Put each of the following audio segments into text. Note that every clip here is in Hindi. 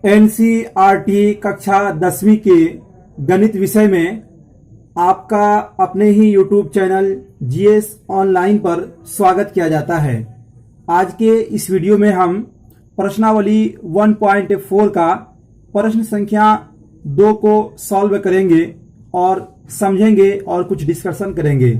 एनसीईआरटी कक्षा 10वीं के गणित विषय में आपका अपने ही यूट्यूब चैनल जीएस ऑनलाइन पर स्वागत किया जाता है। आज के इस वीडियो में हम प्रश्नावली 1.4 का प्रश्न संख्या 2 को सॉल्व करेंगे और समझेंगे और कुछ डिस्कशन करेंगे।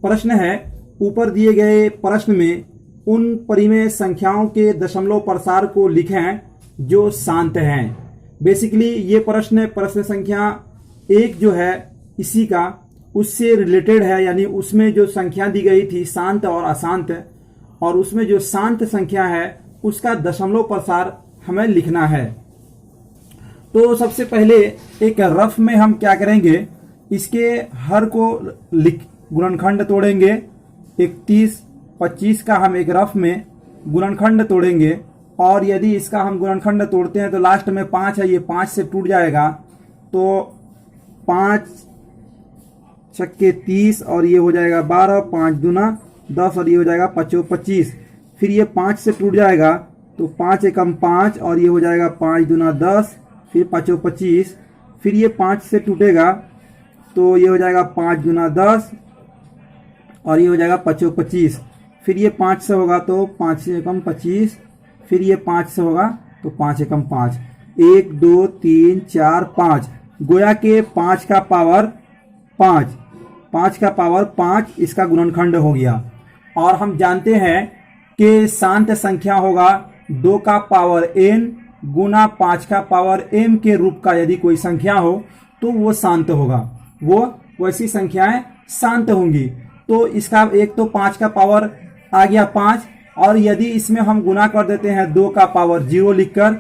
प्रश्न है, ऊपर दिए गए प्रश्न में उन परिमेय संख्याओं के दशमलव प्रसार को लिखें जो शांत हैं। बेसिकली ये प्रश्न संख्या 1 जो है इसी का उससे रिलेटेड है, यानी उसमें जो संख्या दी गई थी शांत और अशांत, और उसमें जो शांत संख्या है उसका दशमलव प्रसार हमें लिखना है। तो सबसे पहले एक रफ में हम क्या करेंगे, इसके हर को गुणनखंड तोड़ेंगे। 31, 25 का हम एक रफ में गुणनखंड तोड़ेंगे, और यदि इसका हम गुणनखंड तोड़ते हैं तो लास्ट में 5 है, ये 5 से टूट जाएगा। तो 5 छक्के 30 और ये हो जाएगा 12, 5 दूना 10 और ये हो जाएगा 25। फिर ये 5 से टूट जाएगा तो 5 एकम 5 और ये हो जाएगा 5 दूना 10, फिर 25। फिर ये 5 से टूटेगा तो ये हो जाएगा 5 दूना 10 और ये हो जाएगा 25। फिर ये 5 से होगा तो 5 एकम 25, फिर ये 5 से होगा तो 5 एकम 5। 1 2 3 4 5, गोया के 5 का पावर 5 का पावर 5 इसका गुणनखंड हो गया। और हम जानते हैं कि शांत संख्या होगा 2 का पावर n गुना 5 का पावर m के रूप का यदि कोई संख्या हो तो वो शांत होगा, वो वैसी संख्याएं शांत होंगी। तो इसका एक तो 5 का पावर आ गया 5, और यदि इसमें हम गुना कर देते हैं 2 का पावर 0 लिखकर,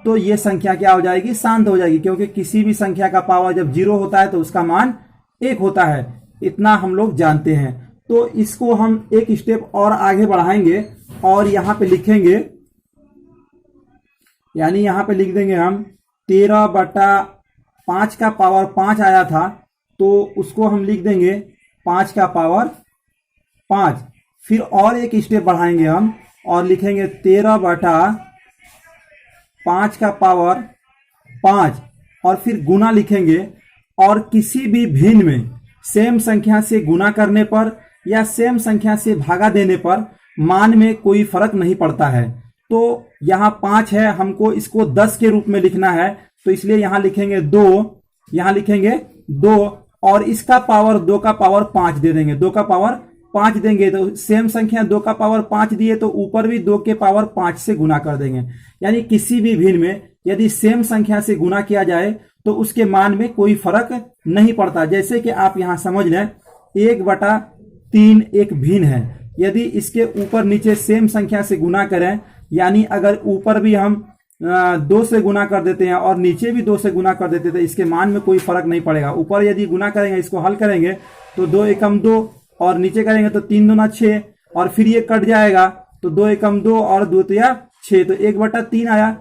तो ये संख्या क्या हो जाएगी, शांत हो जाएगी। क्योंकि किसी भी संख्या का पावर जब 0 होता है तो उसका मान 1 होता है, इतना हम लोग जानते हैं। तो इसको हम एक स्टेप और आगे बढ़ाएंगे और यहां पे लिखेंगे, यानी यहां पे लिख देंगे हम 13/5 का पावर 5 आया था तो उसको हम लिख देंगे 5 का पावर 5। फिर और एक स्टेप बढ़ाएंगे हम और लिखेंगे 13/5 का पावर 5 और फिर गुना लिखेंगे। और किसी भी भिन्न में सेम संख्या से गुना करने पर या सेम संख्या से भागा देने पर मान में कोई फर्क नहीं पड़ता है। तो यहां 5 है, हमको इसको 10 के रूप में लिखना है, तो इसलिए यहां लिखेंगे 2, यहां लिखेंगे 2 और इसका पावर 2 का पावर 5 दे देंगे। 2 का पावर 5 देंगे तो सेम संख्या 2 का पावर 5 दिए तो ऊपर भी 2 के पावर 5 से गुना कर देंगे। यानी किसी भी भिन्न में यदि सेम संख्या से गुना किया जाए तो उसके मान में कोई फर्क नहीं पड़ता। जैसे कि आप यहां समझ लें 1/3 एक भिन्न है, यदि इसके ऊपर नीचे सेम संख्या से गुना करें, यानी अगर ऊपर भी हम 2 से गुना कर देते हैं और नीचे भी 2 से गुना कर देते हैं तो इसके मान में कोई फर्क नहीं पड़ेगा। ऊपर यदि गुना करेंगे, इसको हल करेंगे तो 2 एकम 2 और नीचे करेंगे तो 3 दूना 6 और फिर ये कट जाएगा तो 2 एकम 2 और 2 तिया 6, तो 1/3 आया,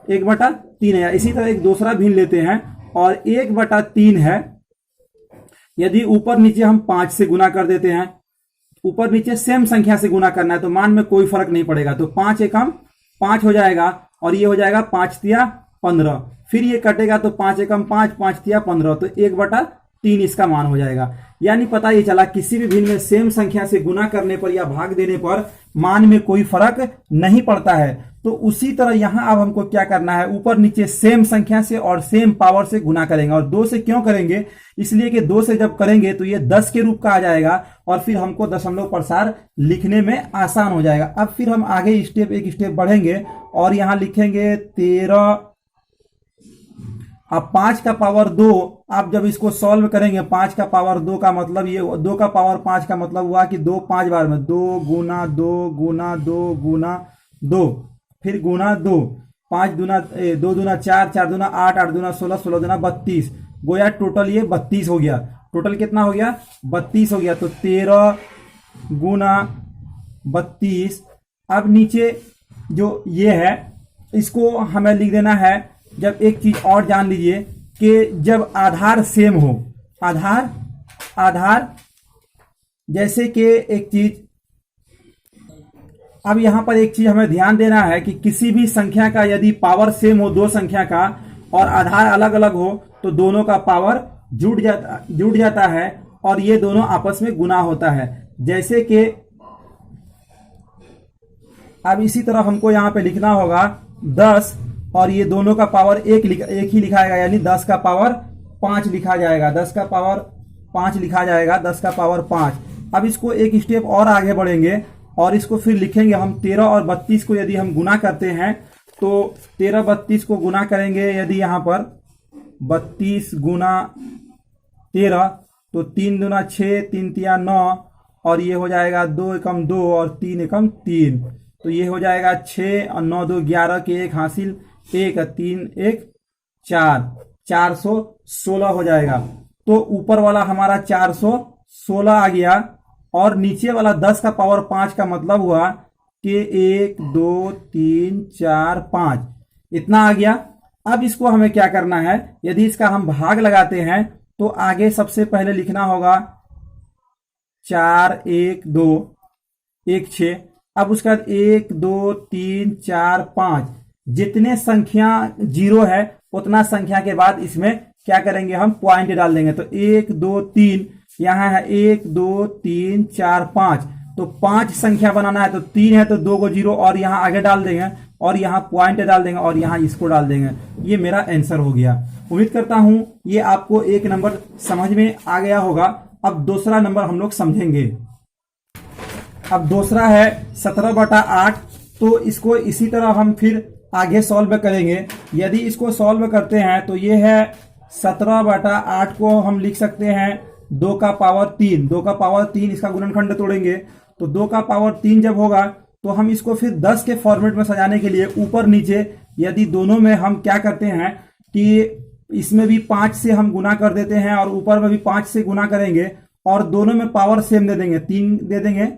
1/3 आया। इसी तरह एक दूसरा भिन्न लेते हैं और 1/3 है, यदि ऊपर नीचे हम 5 से गुना कर देते हैं, ऊपर नीचे सेम संख्या से गुना करना है तो मान में कोई फर्क नहीं पड़ेगा। तो 5 एकम 5 हो जाएगा और ये हो जाएगा 5 तिया 15। फिर ये कटेगा तो 5 एकम 5, 5 तिया 15, तो 1/3 इसका मान हो जाएगा। यानी पता ये चला किसी भी भिन्न में सेम संख्या से गुना करने पर या भाग देने पर मान में कोई फर्क नहीं पड़ता है। तो उसी तरह यहां अब हमको क्या करना है, ऊपर नीचे सेम संख्या से और सेम पावर से गुना करेंगे। और 2 से क्यों करेंगे, इसलिए कि 2 से जब करेंगे तो ये 10 के रूप का आ जाएगा और फिर हमको दशमलव प्रसार लिखने में आसान हो जाएगा। अब फिर हम आगे एक स्टेप बढ़ेंगे और यहां लिखेंगे 13। अब 5 का पावर 2, आप जब इसको सॉल्व करेंगे 5 का पावर 2 का मतलब ये 2 का पावर 5 का मतलब हुआ कि 2 5 बार में 2 गुना 2 गुना 2 गुना 2 फिर गुना 2, 5 दूना 2 दूना 4, 4 दूना 8, 8 दूना 16, 16 दूना 32, गोया टोटल ये 32 हो गया। टोटल कितना हो गया, 32 हो गया। तो 13 गुना 32। अब नीचे जो ये है इसको हमें लिख देना है। जब एक चीज और जान लीजिए कि जब आधार सेम हो, आधार जैसे कि एक चीज अब यहाँ पर एक चीज हमें ध्यान देना है कि किसी भी संख्या का यदि पावर सेम हो दो संख्या का और आधार अलग अलग हो तो दोनों का पावर जुड़ जाता है और ये दोनों आपस में गुना होता है। जैसे कि अब इसी तरह हमको यहाँ पे लिखना होगा 10 और ये दोनों का पावर एक ही लिखाएगा, यानी 10 का पावर 5 लिखा जाएगा, 10 का पावर 5 लिखा जाएगा, 10 का पावर 5। अब इसको एक स्टेप और आगे बढ़ेंगे और इसको फिर लिखेंगे हम 13 और 32 को यदि हम गुना करते हैं तो 13 32 को गुना करेंगे यदि यहाँ पर 32 गुना 13 तो 3 दूना 6, 3 तिया 9 और ये हो जाएगा 2 एकम 2 और 3 एकम 3, तो ये हो जाएगा 6 और 9 2 11 के एक हासिल 1 3 1 4, 416 हो जाएगा। तो ऊपर वाला हमारा 416 आ गया और नीचे वाला 10 का पावर 5 का मतलब हुआ कि 1 2 3 4 5 इतना आ गया। अब इसको हमें क्या करना है, यदि इसका हम भाग लगाते हैं तो आगे सबसे पहले लिखना होगा 4 1 2 1 6। अब उसके बाद 1 2 3 4 5 जितने संख्या जीरो है उतना संख्या के बाद इसमें क्या करेंगे, हम पॉइंट डाल देंगे। तो 1 2 3 यहाँ है 1 2 3 4 5, तो 5 संख्या बनाना है तो 3 है तो 2 को जीरो और यहाँ आगे डाल देंगे और यहाँ पॉइंट डाल देंगे और यहाँ इसको डाल देंगे। ये मेरा आंसर हो गया। उम्मीद करता हूं ये आपको एक नंबर समझ में आ गया होगा। अब दूसरा नंबर हम लोग समझेंगे। अब दूसरा है 17/8, तो इसको इसी तरह हम फिर आगे सॉल्व करेंगे। यदि इसको सॉल्व करते हैं तो ये है 17/8 को हम लिख सकते हैं 2 का पावर 3, 2 का पावर 3 इसका गुणनखंड तोड़ेंगे तो 2 का पावर 3 जब होगा तो हम इसको फिर 10 के फॉर्मेट में सजाने के लिए ऊपर नीचे यदि दोनों में हम क्या करते हैं कि इसमें भी 5 से हम गुना कर देते हैं और ऊपर में भी 5 से गुना करेंगे और दोनों में पावर सेम दे देंगे, 3 दे देंगे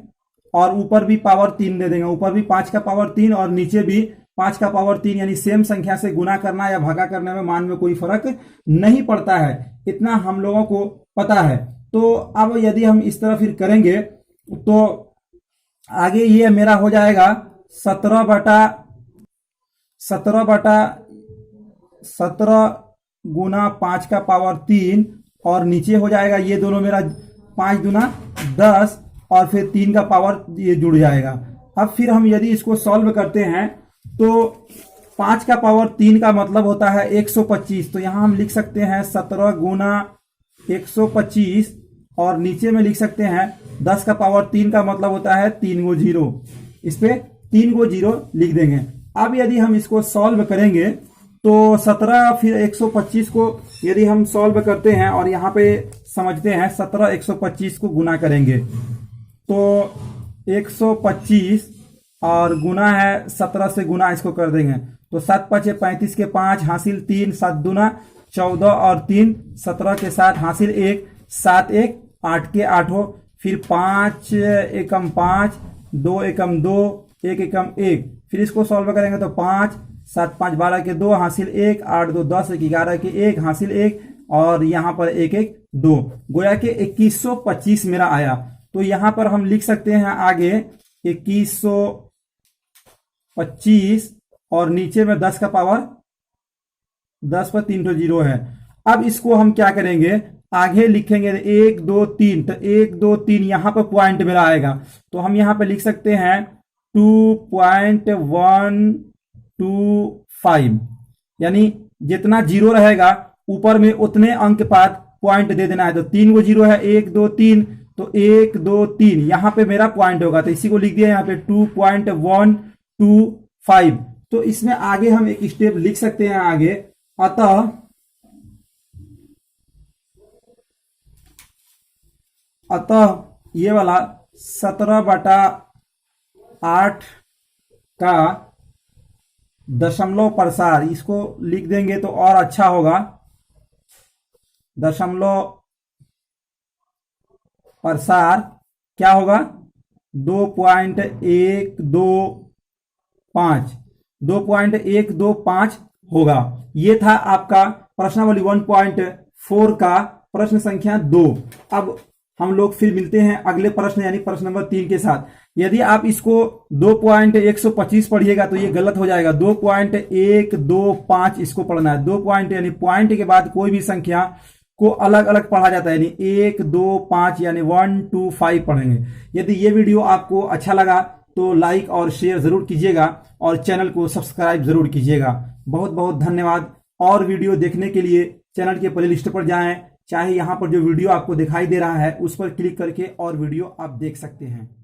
और ऊपर भी पावर 3 दे देंगे। ऊपर भी 5 का पावर 3 और नीचे भी 5 का पावर 3, यानी सेम संख्या से गुना करना या भागा करने में मान में कोई फर्क नहीं पड़ता है, इतना हम लोगों को पता है। तो अब यदि हम इस तरह फिर करेंगे तो आगे ये मेरा हो जाएगा 17 गुना 5 का पावर 3 और नीचे हो जाएगा ये दोनों मेरा 5 दूना 10 और फिर 3 का पावर ये जुड़ जाएगा। अब फिर हम यदि इसको सॉल्व करते हैं तो 5 का पावर 3 का मतलब होता है 125, तो यहां हम लिख सकते हैं 17 गुना 125 और नीचे में लिख सकते हैं 10 का पावर 3 का मतलब होता है 3 गो जीरो, इस पे 3 गो जीरो लिख देंगे। अब यदि हम इसको सॉल्व करेंगे तो 17 फिर 125 को यदि हम सॉल्व करते हैं और यहाँ पे समझते हैं 17 125 को गुना करेंगे तो 125 और गुना है 17 से गुना इसको कर देंगे तो 7 5 35 के 5 हासिल 3, 7 दूना 14 और 3 17 के साथ हासिल 1, 7 1 8 के 8 हो, फिर 5 एकम 5, 2 एकम 2, 1 एकम 1, फिर इसको सॉल्व करेंगे तो 5 7 5 12 के 2 हासिल 1, 8 2 10 11 के 1 हासिल 1 और यहाँ पर 1 1 2, गोया के 2125 मेरा आया। तो यहाँ पर हम लिख सकते हैं आगे 2125 और नीचे में 10 का पावर 10 पर 3 तो जीरो है। अब इसको हम क्या करेंगे, आगे लिखेंगे 1 2 3, तो 1 2 3 यहां पर पॉइंट मेरा आएगा तो हम यहां पे लिख सकते हैं 2.125, यानी जितना जीरो रहेगा ऊपर में उतने अंक बाद पॉइंट दे देना है। तो 3 गो जीरो है 1 2 3, तो 1 2 3 यहां पे मेरा पॉइंट होगा तो इसी को लिख दिया यहाँ पे 2.125। तो इसमें आगे हम एक स्टेप लिख सकते हैं आगे, अतः ये वाला 17/8 का दशमलव प्रसार इसको लिख देंगे तो और अच्छा होगा। दशमलव प्रसार क्या होगा 2.125 होगा। ये था आपका प्रश्नावली 1.4 का प्रश्न संख्या 2। अब हम लोग फिर मिलते हैं अगले प्रश्न यानी प्रश्न नंबर 3 के साथ। यदि आप इसको 2.125 पढ़िएगा तो ये गलत हो जाएगा। 2.125 इसको पढ़ना है। 2 पॉइंट यानी पॉइंट के बाद कोई भी संख्या को अलग अलग पढ़ा जाता है, यानी 1 2 5 यानी 1 2 5 पढ़ेंगे। यदि ये वीडियो आपको अच्छा लगा तो लाइक और शेयर जरूर कीजिएगा और चैनल को सब्सक्राइब जरूर कीजिएगा। बहुत बहुत धन्यवाद। और वीडियो देखने के लिए चैनल के प्लेलिस्ट पर जाएं, चाहे यहां पर जो वीडियो आपको दिखाई दे रहा है उस पर क्लिक करके और वीडियो आप देख सकते हैं।